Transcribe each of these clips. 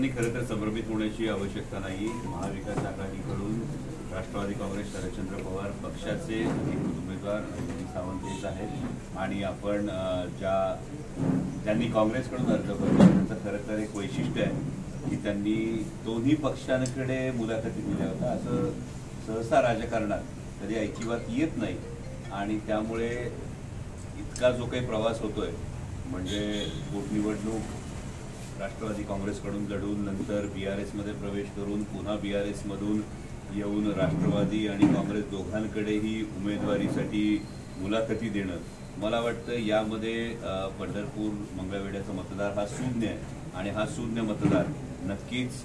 मतदारांनी खरं तर संभ्रमित होण्याची आवश्यकता नाही। महाविकास आघाडीकडून राष्ट्रवादी काँग्रेस शरदचंद्र पवार पक्षाचे अधिकृत उमेदवार अजित सावंत आहेत आणि आपण ज्यांनी काँग्रेसकडून अर्ज भरला त्याचं खरं तर एक वैशिष्ट्य आहे की त्यांनी दोन्ही पक्षांकडे मुलाखती दिल्या होत्या। असं सहसा राजकारणात कधी ऐकिवात येत नाही आणि त्यामुळे इतका जो काही प्रवास होतोय म्हणजे पोटनिवडणूक राष्ट्रवादी काँग्रेसकडून लढून नंतर BRS मध्ये प्रवेश करून पुन्हा BRS मधून येऊन राष्ट्रवादी आणि काँग्रेस दोघांकडेही उमेदवारीसाठी मुलाखती देणं, मला वाटतं यामध्ये पंढरपूर मंगळवेढ्याचा मतदार हा शून्य आहे आणि हा शून्य मतदार नक्कीच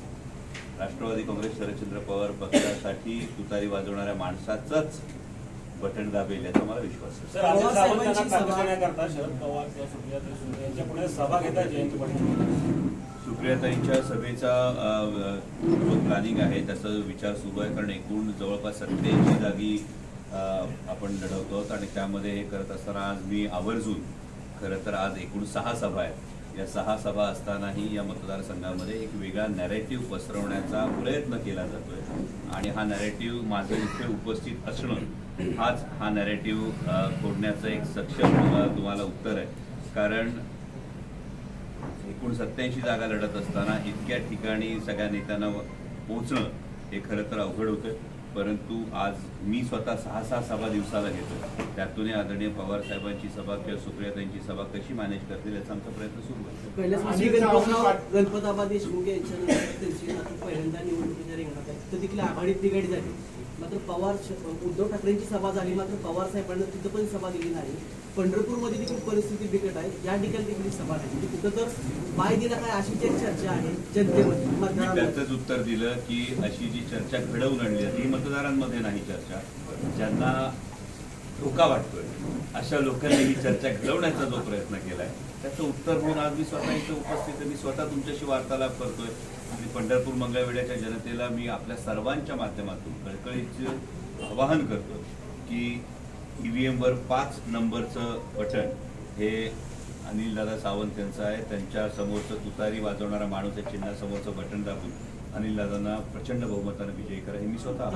राष्ट्रवादी काँग्रेस शरदचंद्र पवार पक्षासाठी तुतारी वाजवणाऱ्या माणसाचाच बटन दाबेल याचा मला विश्वास आहे। सुप्रियाताईंच्या सभेचा जो प्लॅनिंग आहे त्याचा विचार सुरू आहे, कारण एकूण जवळपास 87 जागी आपण लढवतो आणि त्यामध्ये हे करत असताना आज मी आवर्जून खरं तर आज एकूण 6 सभा आहेत। या 6 सभा असतानाही या मतदारसंघामध्ये एक वेगळा नॅरेटिव्ह पसरवण्याचा प्रयत्न केला जातोय आणि हा नॅरेटिव्ह माझं इथे उपस्थित असणं हाच हा नॅरेटिव्ह फोडण्याचं एक सक्षम तुम्हाला उत्तर आहे। कारण एकूण 87 जागा लढत असताना इतक्या ठिकाणी सगळ्या नेत्यांना पोहोचणं हे खरं तर अवघड होतं, परंतु आज मी स्वतः 6 सभा दिवसाला घेतो। त्यातून आदरणीय पवार साहेबांची सभा किंवा सुप्रियाताईंची सभा कशी मॅनेज करतील याचा आमचा प्रयत्न सुरू आहे। गणपताबा देशमुख पहिल्यांदा निवडणुकीच्या रिंगणात आहे तर तिथली आघाडीत तिघाडी झाली, मात्र उद्धव ठाकरेंची सभा झाली, मात्र पवार साहेबांना तिथं पण सभा दिली नाही। पंढरपूरमध्ये देखील परिस्थिती बिकट आहे, या ठिकाणी देखील सभा नाही, म्हणजे कुठं तर पाय दिला काय अशीच एक चर्चा आहे जनतेमध्ये। त्याचंच उत्तर दिलं की अशी जी चर्चा घडवून आणली ही मतदारांमध्ये नाही चर्चा, ज्यांना धोका वाटतोय अशा लोकांनी ही चर्चा घडवण्याचा जो प्रयत्न केलाय त्याचं उत्तर म्हणून आज मी स्वतः इथं उपस्थित आहे। मी स्वतः तुमच्याशी वार्तालाप करतोय आणि पंढरपूर मंगळवेढ्याच्या जनतेला मी आपल्या सर्वांच्या माध्यमातून कळकळीचं आवाहन करतो की EVM वर 5 नंबरचं बटन हे अनिलदादा सावंत यांचं आहे। त्यांच्या समोरचं तुतारी वाजवणारा माणूस या चिन्हासमोरचं बटन दाबून अनिलदादांना प्रचंड बहुमतानं विजयी करा हे मी स्वतः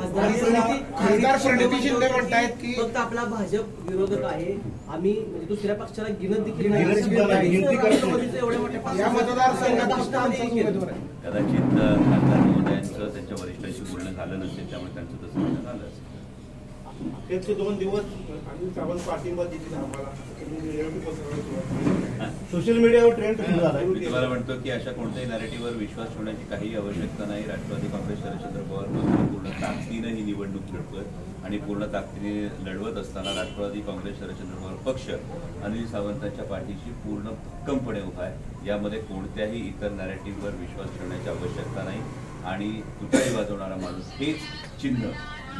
फक्त आपला भाजप विरोधक आहे, आम्ही म्हणजे दुसऱ्या पक्षाला गिनत देखील नाही। कदाचित खासदार महोदयांचं त्यांच्या वरिष्ठांशी बोलणं झालं नसेल, त्यामुळे त्यांचं तसं म्हणणं झालं असेल। त्याचे 2 दिवस अनिल सावंत पाठिंबा देतील आम्हाला सोशल मीडियावर ट्रेंड सुरू झाला। मी तुम्हाला म्हणतो की अशा कोणत्याही नॅरेटिव्हवर विश्वास ठेवण्याची काही आवश्यकता नाही। राष्ट्रवादी काँग्रेस शरदचंद्र पवार पक्ष पूर्ण ताकदीनं ही निवडणूक लढतोय आणि पूर्ण ताकदीने लढवत असताना राष्ट्रवादी काँग्रेस शरदचंद्र पवार पक्ष अनिल सावंतांच्या पाठीशी पूर्ण भक्कमपणे उभा आहे। यामध्ये कोणत्याही इतर नॅरेटिव्हवर विश्वास ठेवण्याची आवश्यकता नाही आणि तुतारी वाजवणारा माणूस हेच चिन्ह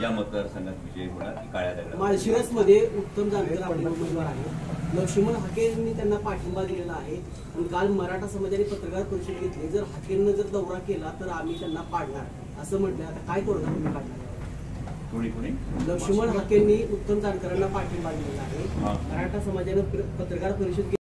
या मतदारसंघात विजयी होणार। काळ्या दगडात माळशिरसमध्ये उत्तम जानकर आपले उमेदवार आहेत, लक्ष्मण हाकेंनी त्यांना पाठिंबा दिलेला आहे आणि काल मराठा समाजाने पत्रकार परिषद घेतली, जर हाकेंना जर दौरा केला तर आम्ही त्यांना पाडणार असं म्हटलं। आता काय तोडगा तुम्ही काढणार? कोणी लक्ष्मण हाकेंनी उत्तम जानकरांना पाठिंबा दिलेला आहे, मराठा समाजाने पत्रकार परिषद